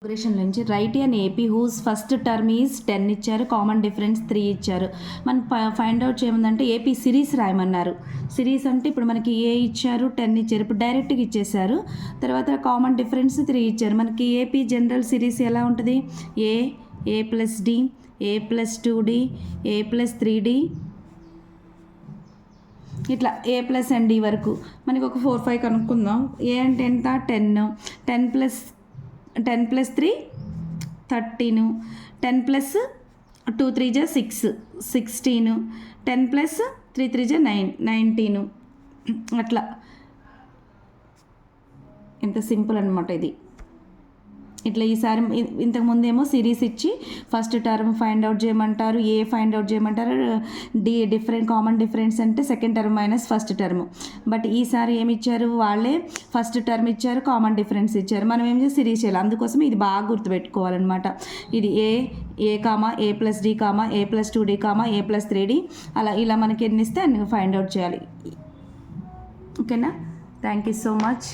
Question నుంచి right and AP whose first term is 10 ఇచ్చారు, common difference 3 ఇచ్చారు. మనం ఫైండ్ అవుట్ చేయమందంటే ఏపీ సిరీస్ రాయమన్నారు. సిరీస్ అంటే ఇప్పుడు మనకి ఏ ఇచ్చారు, 10 ఇచ్చారు, ఇప్పుడు డైరెక్ట్గా ఇచ్చేసారు. తర్వాత కామన్ డిఫరెన్స్ 3 ఇచ్చారు. మనకి ఏపీ జనరల్ సిరీస్ ఎలా ఉంటుంది? ఏ ప్లస్ డి, ఏ ప్లస్ 2d, ఏ ప్లస్ 3d, ఇట్లా ఏ ప్లస్ అండ్ డి వరకు మనకి ఒక 4, 5 కనుక్కుందాం. ఏ అంటే ఎంత? 10 ప్లస్ 3 13, 10 ప్లస్ 2 3 జా 6 16, 10 ప్లస్ 3 3 జా 9 19. అట్లా ఎంత సింపుల్ అనమాట ఇది. ఇట్లా ఈసారి ఇంతకుముందేమో సిరీస్ ఇచ్చి ఫస్ట్ టర్మ్ ఫైండ్ అవుట్ చేయమంటారు, ఏ ఫైండ్ అవుట్ చేయమంటారు, కామన్ డిఫరెన్స్ అంటే second term minus first term. But ఈసారి ఏమి ఇచ్చారు? వాళ్ళే ఫస్ట్ టర్మ్ ఇచ్చారు, కామన్ డిఫరెన్స్ ఇచ్చారు. మనం ఏం చేసి సిరీస్ చేయాలి. అందుకోసం ఇది బాగా గుర్తుపెట్టుకోవాలన్నమాట. ఇది ఏ కామా ఏ ప్లస్ డి కామా ఏ ప్లస్ 2d కామా ఏ ప్లస్ 3d, అలా ఇలా మనకి ఎన్ని ఇస్తే అన్ని ఫైండ్ అవుట్ చేయాలి. ఓకేనా? Thank you so much.